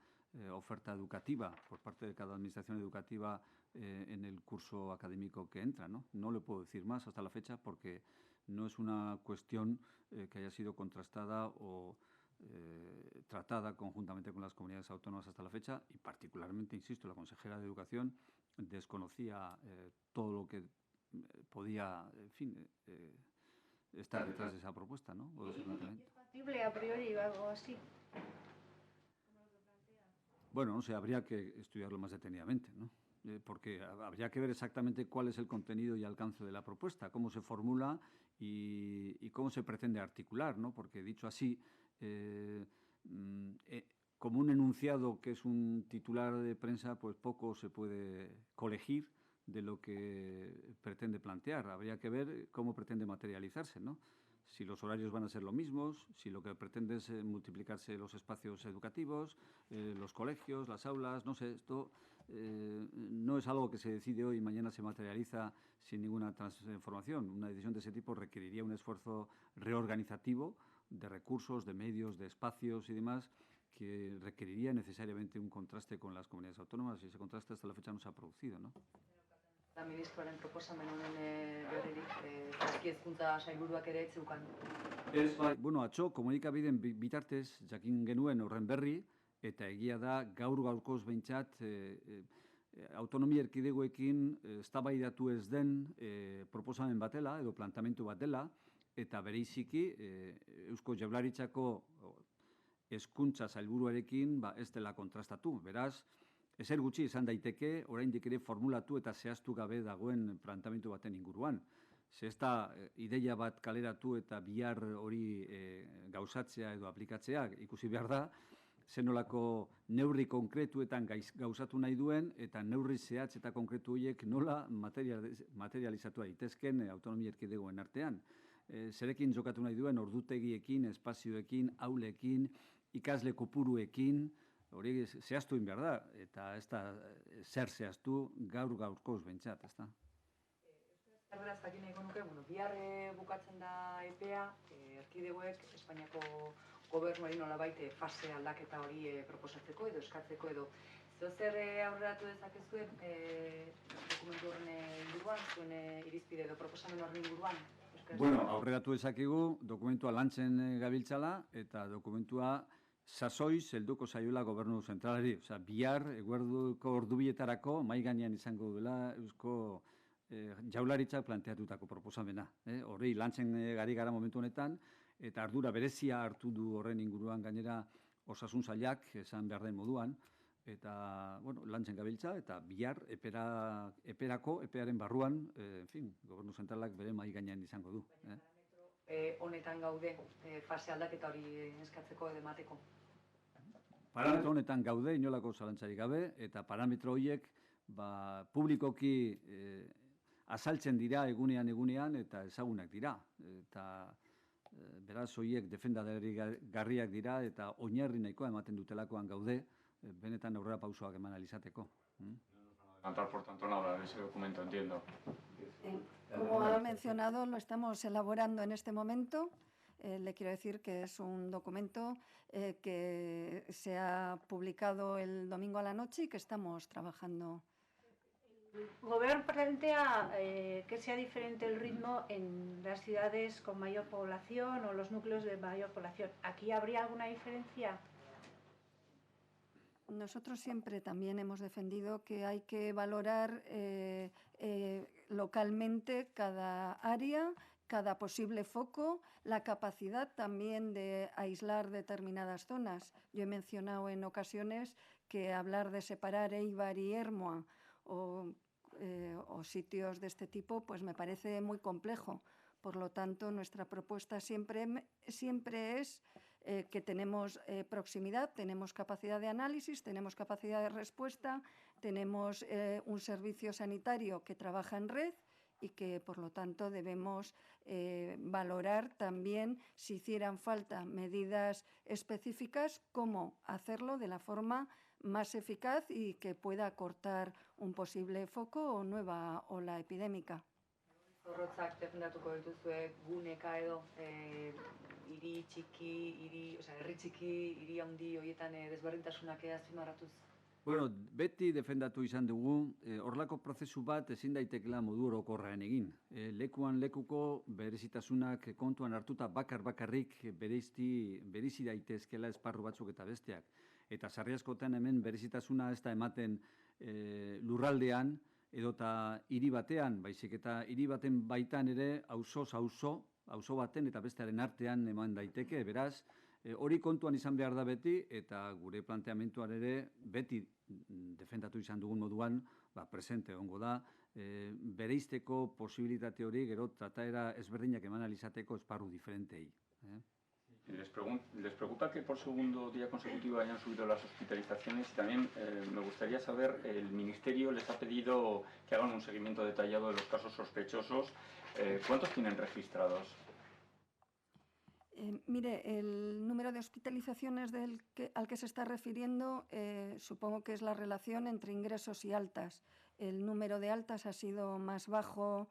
oferta educativa por parte de cada administración educativa en el curso académico que entra, ¿no? No le puedo decir más hasta la fecha porque no es una cuestión que haya sido contrastada o tratada conjuntamente con las comunidades autónomas hasta la fecha y particularmente, insisto, la consejera de Educación desconocía todo lo que podía, en fin, estar detrás de esa propuesta, ¿no? O de ese planteamiento. ¿Es factible a priori o algo así? Bueno, no sé, habría que estudiarlo más detenidamente, ¿no? Porque habría que ver exactamente cuál es el contenido y alcance de la propuesta, cómo se formula y cómo se pretende articular, ¿no? Porque dicho así, como un enunciado que es un titular de prensa, pues poco se puede colegir de lo que pretende plantear. Habría que ver cómo pretende materializarse, ¿no? Si los horarios van a ser los mismos, si lo que pretende es multiplicarse los espacios educativos, los colegios, las aulas, no sé, esto no es algo que se decide hoy y mañana se materializa sin ninguna transformación. Una decisión de ese tipo requeriría un esfuerzo reorganizativo de recursos, de medios, de espacios y demás, que requeriría necesariamente un contraste con las comunidades autónomas y ese contraste hasta la fecha no se ha producido, ¿no? La ministroaren proposamen honen berririk, hezkuntza sailburuak ere ez zeukan. Bueno, atzo komunikabideen bitartez jakin genuen horren berri, eta egia da gaur-gaurkoz behintzat autonomia erkidegoekin eztabaidatu ez den proposamen batela edo planteamendu bat dela, eta bereiziki Eusko Jaurlaritzako hezkuntza sailburuarekin ez dela kontrastatu. Beraz, ezer gutxi izan daiteke, oraindik ere formulatu eta zehaztu gabe dagoen planteamendu baten inguruan. Ze ez da ideia bat kaleratu eta bihar hori gauzatzea edo aplikatzea ikusi behar da, zenolako neurri konkretuetan gauzatu nahi duen eta neurri zehatz eta konkretu horiek nola materializatu daitezken autonomia erkidegoen artean. Zerekin jokatu nahi duen ordutegiekin, espazioekin, aulekin, ikasle kopuruekin, hori zehaztu behar da, eta ez da zer zehaztu gaur-gaurkoz behintzat, ez da. Erderaz jakin nahiko nuke, bihar bukatzen da epea, erkidegoek Espainiako gobernuari nolabait fase aldaketa hori proposatzeko edo eskatzeko edo. Zer aurreratu dezakezuen dokumentu horren inguruan, zuen irizpide edo proposamen horren inguruan? Bueno, aurreratu dezakegu dokumentua lantzen gabiltzala eta dokumentua sasoiz helduko zaiola gobernu zentralari. Osea, bihar eguerduko ordubietarako mahai gainean izango duela Eusko Jaurlaritzak planteatutako proposamena. Horri lantzen gari gara momentu honetan eta ardura berezia hartu du horren inguruan gainera osasun sailak esan behar den moduan. Eta, bueno, lantzen gabiltza eta bihar epearen barruan, en fin, gobernu zentralak bere mahai gainean izango du. honetan gaude fase aldaketa hori eskatzeko edo emateko? Parametro honetan gaude, inolako zalantzarik gabe, eta parametro horiek publikoki azaltzen dira egunean eta ezagunak dira. Eta beraz horiek defendagarriak dira eta oinarri nahikoa ematen dutelakoan gaude, benetan aurrera pausoak eman alizateko. Adelantar, por tanto, nada de ese documento, entiendo. Como ha mencionado, lo estamos elaborando en este momento. Le quiero decir que es un documento que se ha publicado el domingo a la noche y que estamos trabajando. El Gobierno plantea que sea diferente el ritmo en las ciudades con mayor población o los núcleos de mayor población. ¿Aquí habría alguna diferencia? Nosotros siempre también hemos defendido que hay que valorar localmente cada área, cada posible foco, la capacidad también de aislar determinadas zonas. Yo he mencionado en ocasiones que hablar de separar Eibar y Ermua o sitios de este tipo, pues me parece muy complejo. Por lo tanto, nuestra propuesta siempre es que tenemos proximidad, tenemos capacidad de análisis, tenemos capacidad de respuesta, tenemos un servicio sanitario que trabaja en red y que, por lo tanto, debemos valorar también, si hicieran falta medidas específicas, cómo hacerlo de la forma más eficaz y que pueda cortar un posible foco o nueva ola epidémica. Zorrotzak defendatuko dituzue guneka edo hiri txiki, herri txiki, hiri handi horietan desberdintasunak azpimarratuz? Bueno, beti defendatu izan dugu, horrelako prozesu bat ezin daitekela modu orokorrean egin. Lekuan lekuko berezitasunak kontuan hartuta bakarrik bereizi daitezkela esparru batzuk eta besteak. Eta sarri askotan hemen berezitasuna ez da ematen lurraldean edota hiri batean, baizik eta hiri baten baitan ere auzo baten eta bestearen artean eman daiteke, beraz, hori kontuan izan behar da beti, eta gure planteamentuan ere beti defendatu izan dugun moduan, presente egongo da, bereizteko posibilitate hori gero trataera ezberdinak eman alizateko esparru diferentei. Les preocupa que por segundo día consecutivo hayan subido las hospitalizaciones y también me gustaría saber, el Ministerio les ha pedido que hagan un seguimiento detallado de los casos sospechosos. ¿Cuántos tienen registrados? Mire, el número de hospitalizaciones al que se está refiriendo supongo que es la relación entre ingresos y altas. El número de altas ha sido más bajo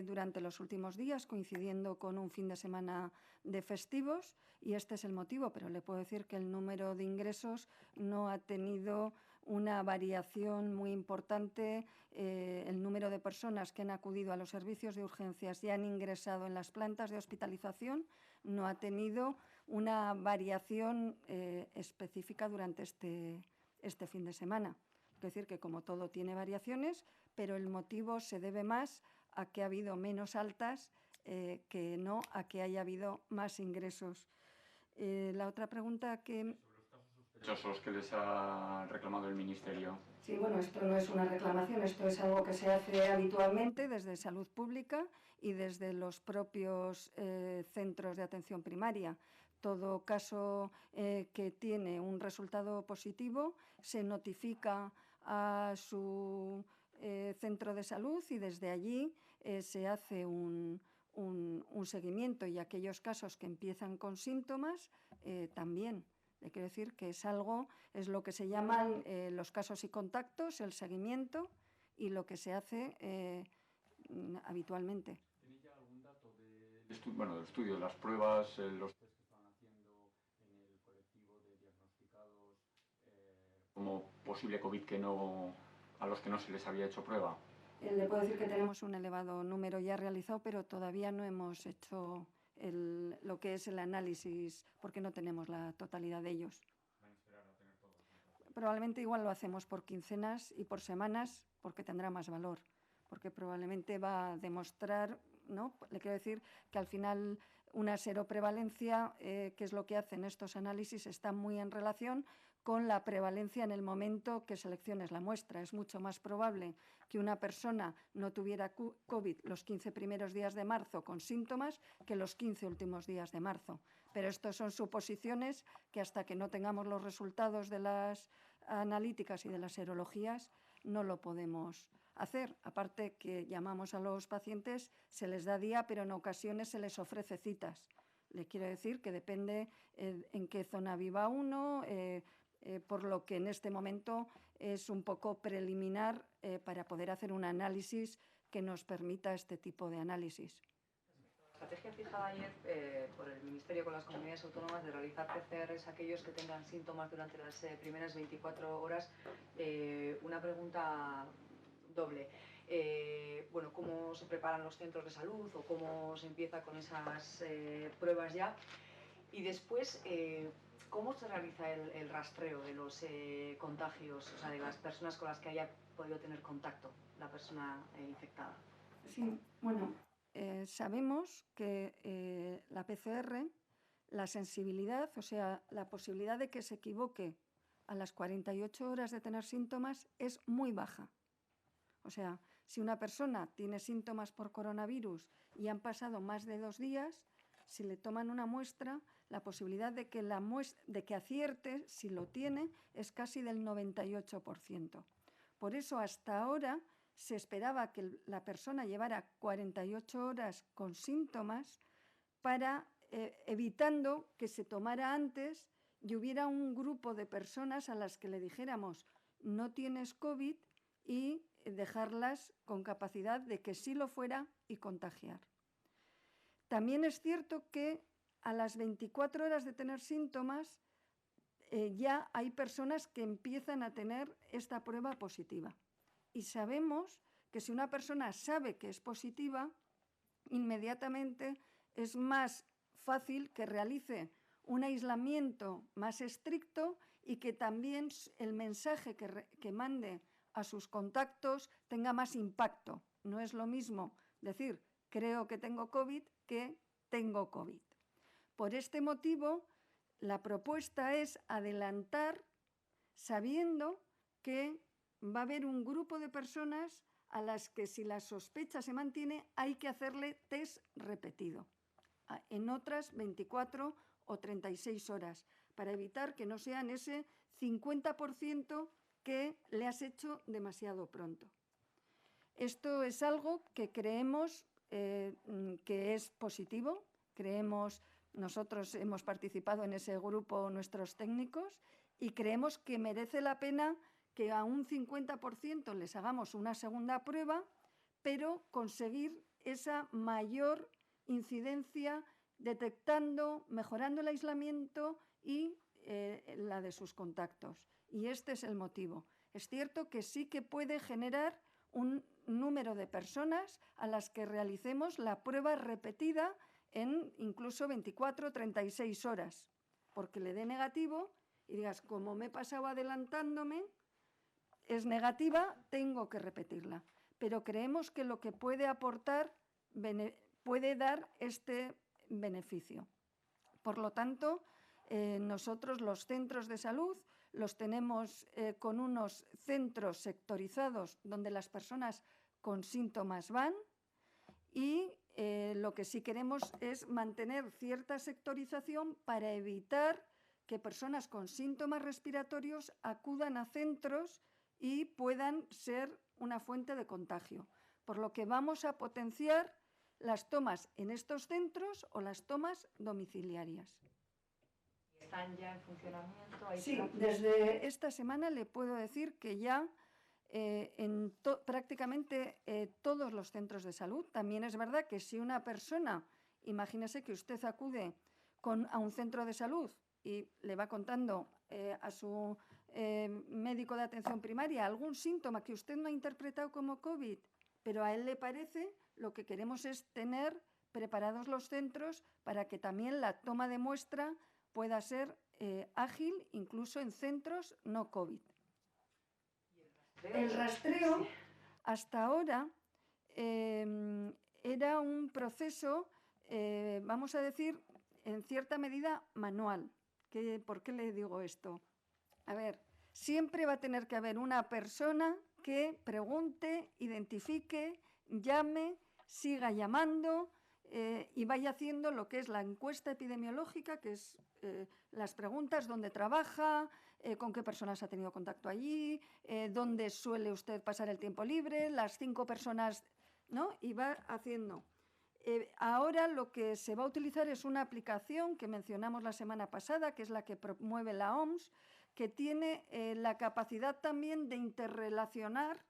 durante los últimos días, coincidiendo con un fin de semana de festivos, y este es el motivo, pero le puedo decir que el número de ingresos no ha tenido una variación muy importante. El número de personas que han acudido a los servicios de urgencias y han ingresado en las plantas de hospitalización no ha tenido una variación específica durante este fin de semana. Es decir, que como todo tiene variaciones, pero el motivo se debe más a que ha habido menos altas que no a que haya habido más ingresos. La otra pregunta que... Sospechosos que les ha reclamado el Ministerio. Sí, bueno, esto no es una reclamación, esto es algo que se hace habitualmente desde Salud Pública y desde los propios centros de atención primaria. Todo caso que tiene un resultado positivo se notifica a su centro de salud y desde allí se hace un seguimiento, y aquellos casos que empiezan con síntomas también. Le quiero decir que es lo que se llaman los casos y contactos, el seguimiento y lo que se hace habitualmente. ¿Tenéis ya algún dato del estudio, de las pruebas, los test que estaban haciendo en el colectivo de diagnosticados como posible COVID a los que no se les había hecho prueba? Le puedo decir que tenemos un elevado número ya realizado, pero todavía no hemos hecho lo que es el análisis, porque no tenemos la totalidad de ellos. ¿Van a esperar a tener todos? Probablemente igual lo hacemos por quincenas y por semanas, porque tendrá más valor, porque probablemente va a demostrar, ¿no? Le quiero decir que al final una seroprevalencia, que es lo que hacen estos análisis, está muy en relación con la prevalencia en el momento que selecciones la muestra. Es mucho más probable que una persona no tuviera COVID los 15 primeros días de marzo con síntomas que los 15 últimos días de marzo. Pero estos son suposiciones que hasta que no tengamos los resultados de las analíticas y de las serologías no lo podemos hacer. Aparte que llamamos a los pacientes, se les da día, pero en ocasiones se les ofrece citas. Le quiero decir que depende en qué zona viva uno, por lo que en este momento es un poco preliminar para poder hacer un análisis que nos permita este tipo de análisis. La estrategia fijada ayer por el Ministerio con las comunidades autónomas de realizar PCRs a aquellos que tengan síntomas durante las primeras 24 horas, una pregunta doble. Bueno, ¿cómo se preparan los centros de salud o cómo se empieza con esas pruebas ya? Y después, ¿cómo se realiza el rastreo de los contagios, o sea, de las personas con las que haya podido tener contacto la persona infectada? Sí, bueno, sabemos que la PCR, la sensibilidad, o sea, la posibilidad de que se equivoque a las 48 horas de tener síntomas es muy baja. O sea, si una persona tiene síntomas por coronavirus y han pasado más de 2 días, si le toman una muestra, la posibilidad de que acierte, si lo tiene, es casi del 98%. Por eso, hasta ahora, se esperaba que la persona llevara 48 horas con síntomas para evitando que se tomara antes y hubiera un grupo de personas a las que le dijéramos no tienes COVID y dejarlas con capacidad de que sí lo fuera y contagiar. También es cierto que a las 24 horas de tener síntomas ya hay personas que empiezan a tener esta prueba positiva. Y sabemos que si una persona sabe que es positiva, inmediatamente es más fácil que realice un aislamiento más estricto y que también el mensaje que mande a sus contactos tenga más impacto. No es lo mismo decir creo que tengo COVID que tengo COVID. Por este motivo, la propuesta es adelantar sabiendo que va a haber un grupo de personas a las que si la sospecha se mantiene hay que hacerle test repetido en otras 24 o 36 horas para evitar que no sean ese 50% que le has hecho demasiado pronto. Esto es algo que creemos que es positivo. Nosotros hemos participado en ese grupo, nuestros técnicos, y creemos que merece la pena que a un 50% les hagamos una segunda prueba, pero conseguir esa mayor incidencia detectando, mejorando el aislamiento y la de sus contactos. Y este es el motivo. Es cierto que sí que puede generar un número de personas a las que realicemos la prueba repetida en incluso 24 o 36 horas, porque le dé negativo y digas, como me he pasado adelantándome, es negativa, tengo que repetirla. Pero creemos que lo que puede aportar puede dar este beneficio. Por lo tanto, nosotros los centros de salud los tenemos con unos centros sectorizados donde las personas con síntomas van y lo que sí queremos es mantener cierta sectorización para evitar que personas con síntomas respiratorios acudan a centros y puedan ser una fuente de contagio. Por lo que vamos a potenciar las tomas en estos centros o las tomas domiciliarias. ¿Están ya en funcionamiento? Sí, desde esta semana le puedo decir que ya en prácticamente todos los centros de salud. También es verdad que si una persona, imagínese que usted acude a un centro de salud y le va contando a su médico de atención primaria algún síntoma que usted no ha interpretado como COVID, pero a él le parece, lo que queremos es tener preparados los centros para que también la toma de muestra pueda ser ágil, incluso en centros no COVID. El rastreo, hasta ahora, era un proceso, vamos a decir, en cierta medida manual. ¿Por qué le digo esto? A ver, siempre va a tener que haber una persona que pregunte, identifique, llame, siga llamando y vaya haciendo lo que es la encuesta epidemiológica, que es las preguntas, dónde trabaja, con qué personas ha tenido contacto allí, dónde suele usted pasar el tiempo libre, las 5 personas, ¿no? Y va haciendo. Ahora lo que se va a utilizar es una aplicación que mencionamos la semana pasada, que es la que promueve la OMS, que tiene la capacidad también de interrelacionar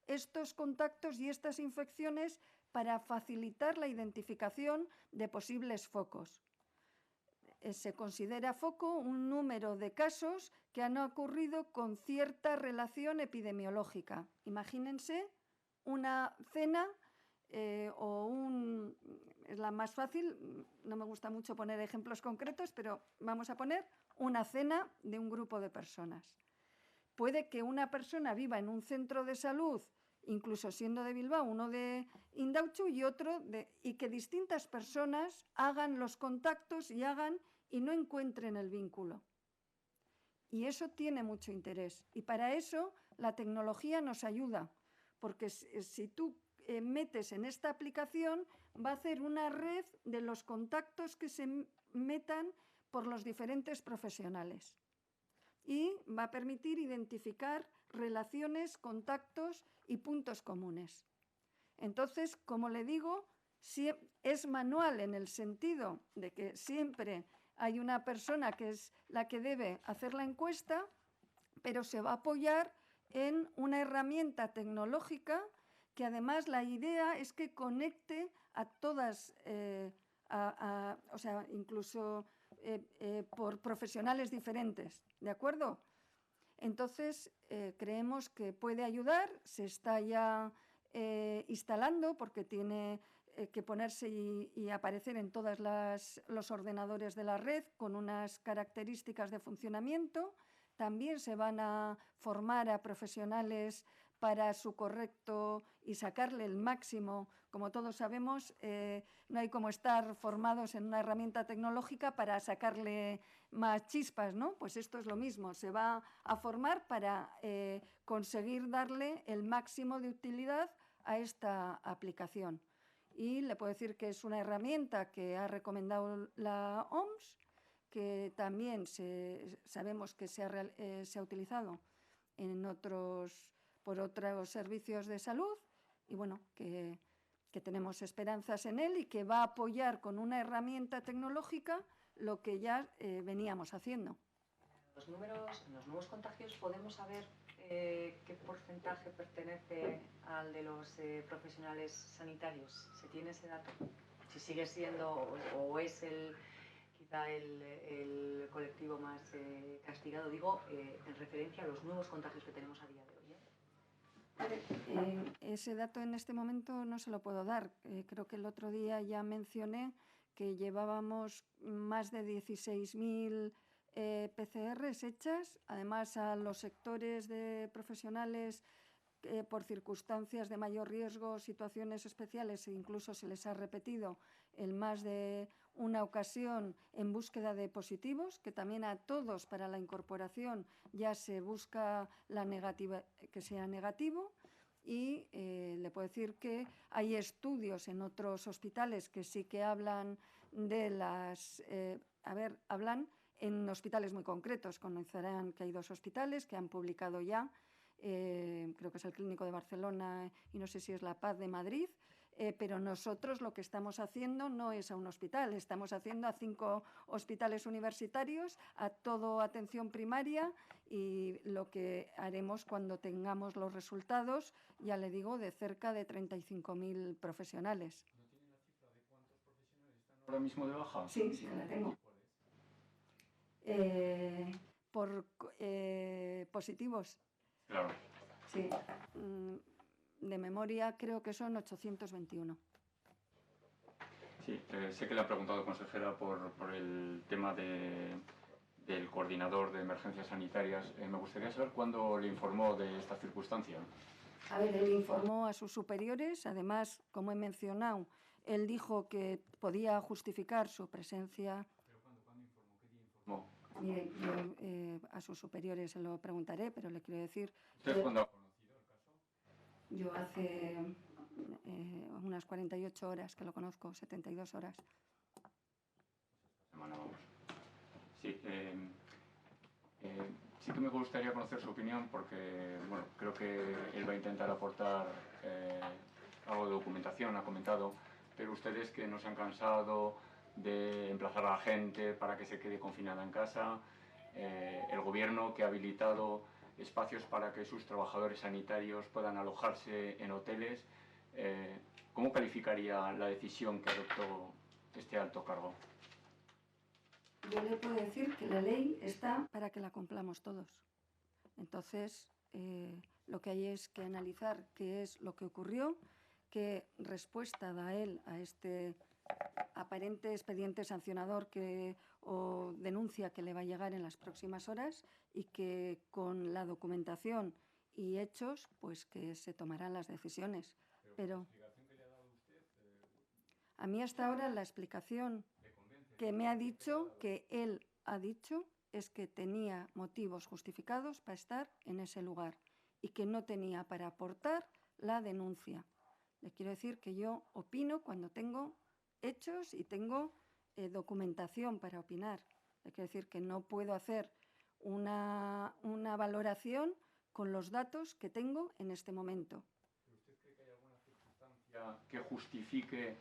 estos contactos y estas infecciones para facilitar la identificación de posibles focos. Se considera foco un número de casos que han ocurrido con cierta relación epidemiológica. Imagínense una cena es la más fácil, no me gusta mucho poner ejemplos concretos, pero vamos a poner una cena de un grupo de personas. Puede que una persona viva en un centro de salud, incluso siendo de Bilbao, uno de Indautxu y otro y que distintas personas hagan los contactos y no encuentren el vínculo. Y eso tiene mucho interés. Y para eso la tecnología nos ayuda, porque si tú metes en esta aplicación, va a hacer una red de los contactos que se metan por los diferentes profesionales. Y va a permitir identificar relaciones, contactos y puntos comunes. Entonces, como le digo, es manual en el sentido de que siempre hay una persona que es la que debe hacer la encuesta, pero se va a apoyar en una herramienta tecnológica que además la idea es que conecte a todas, o sea, incluso por profesionales diferentes, ¿de acuerdo? Entonces, creemos que puede ayudar, se está ya instalando porque tiene que ponerse y aparecer en todos los ordenadores de la red con unas características de funcionamiento. También se van a formar a profesionales para su correcto y sacarle el máximo. Como todos sabemos, no hay como estar formados en una herramienta tecnológica para sacarle más chispas, ¿no? Pues esto es lo mismo, se va a formar para conseguir darle el máximo de utilidad a esta aplicación. Y le puedo decir que es una herramienta que ha recomendado la OMS, que también sabemos que se ha utilizado por otros servicios de salud y bueno, que tenemos esperanzas en él y que va a apoyar con una herramienta tecnológica lo que ya veníamos haciendo. Los números, en los nuevos contagios, ¿podemos saber qué porcentaje pertenece al de los profesionales sanitarios? ¿Se tiene ese dato? Si sigue siendo o es quizá el colectivo más castigado, digo, en referencia a los nuevos contagios que tenemos a día de hoy. Ese dato en este momento no se lo puedo dar. Creo que el otro día ya mencioné que llevábamos más de 16.000 PCRs hechas, además a los sectores de profesionales por circunstancias de mayor riesgo, situaciones especiales, e incluso se les ha repetido en más de una ocasión en búsqueda de positivos, que también a todos para la incorporación ya se busca que sea negativo. Y le puedo decir que hay estudios en otros hospitales que sí que hablan de hablan en hospitales muy concretos. Conocerán que hay 2 hospitales que han publicado ya, creo que es el Clínico de Barcelona y no sé si es la Paz de Madrid, pero nosotros lo que estamos haciendo no es a un hospital, estamos haciendo a 5 hospitales universitarios, a todo atención primaria, y lo que haremos cuando tengamos los resultados, ya le digo, de cerca de 35.000 profesionales. ¿No tiene la cifra de cuántos profesionales están ahora mismo de baja? Sí, sí, la tengo. Por positivos. Claro. Sí. De memoria creo que son 821. Sí, sé que le ha preguntado, consejera, por el tema del coordinador de emergencias sanitarias. Me gustaría saber cuándo le informó de esta circunstancia. A ver, él informó a sus superiores, además, como he mencionado, él dijo que podía justificar su presencia. ¿Pero cuándo informó? ¿Qué día informó? Mire, yo a sus superiores se lo preguntaré, pero le quiero decir... ¿Usted cuándo ha conocido el caso? Yo hace unas 48 horas que lo conozco, 72 horas. Esta semana vamos. Sí, sí que me gustaría conocer su opinión porque, bueno, creo que él va a intentar aportar algo de documentación, ha comentado, pero ustedes que no se han cansado de emplazar a la gente para que se quede confinada en casa, el gobierno que ha habilitado espacios para que sus trabajadores sanitarios puedan alojarse en hoteles, ¿cómo calificaría la decisión que adoptó este alto cargo? Yo le puedo decir que la ley está para que la cumplamos todos. Entonces, lo que hay es que analizar qué es lo que ocurrió, qué respuesta da él a este aparente expediente sancionador o denuncia que le va a llegar en las próximas horas y que con la documentación y hechos, pues que se tomarán las decisiones. Pero a mí hasta ahora la explicación que me ha dicho, que él ha dicho, es que tenía motivos justificados para estar en ese lugar y que no tenía para aportar la denuncia. Le quiero decir que yo opino cuando tengo hechos y tengo documentación para opinar. Le quiero decir que no puedo hacer una valoración con los datos que tengo en este momento. ¿Usted cree que hay alguna circunstancia que justifique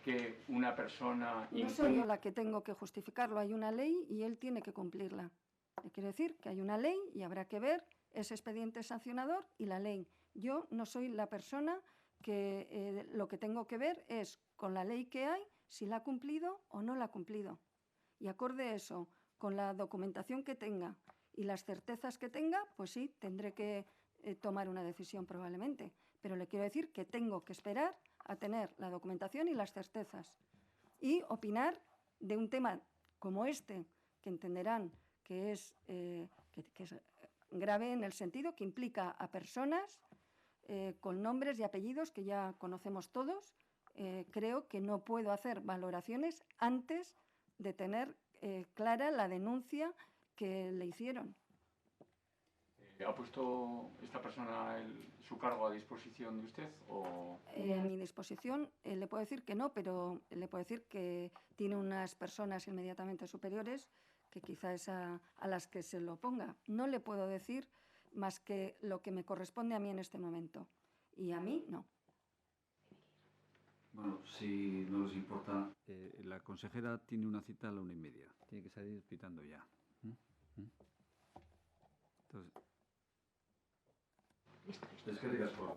que una persona... No soy yo la que tengo que justificarlo, hay una ley y él tiene que cumplirla. Le quiero decir que hay una ley y habrá que ver ese expediente sancionador y la ley. Yo no soy la persona que lo que tengo que ver es con la ley que hay, si la ha cumplido o no la ha cumplido. Y acorde a eso, con la documentación que tenga y las certezas que tenga, pues sí, tendré que tomar una decisión probablemente. Pero le quiero decir que tengo que esperar a tener la documentación y las certezas y opinar de un tema como este, que entenderán que es grave en el sentido que implica a personas con nombres y apellidos que ya conocemos todos. Creo que no puedo hacer valoraciones antes de tener clara la denuncia que le hicieron. ¿Ha puesto esta persona su cargo a disposición de usted? O... A mi disposición le puedo decir que no, pero le puedo decir que tiene unas personas inmediatamente superiores que quizás a las que se lo ponga. No le puedo decir más que lo que me corresponde a mí en este momento. Y a mí, no. Bueno, si no les importa, la consejera tiene una cita a la 1:30. Tiene que salir pitando ya. Entonces, es que digas por...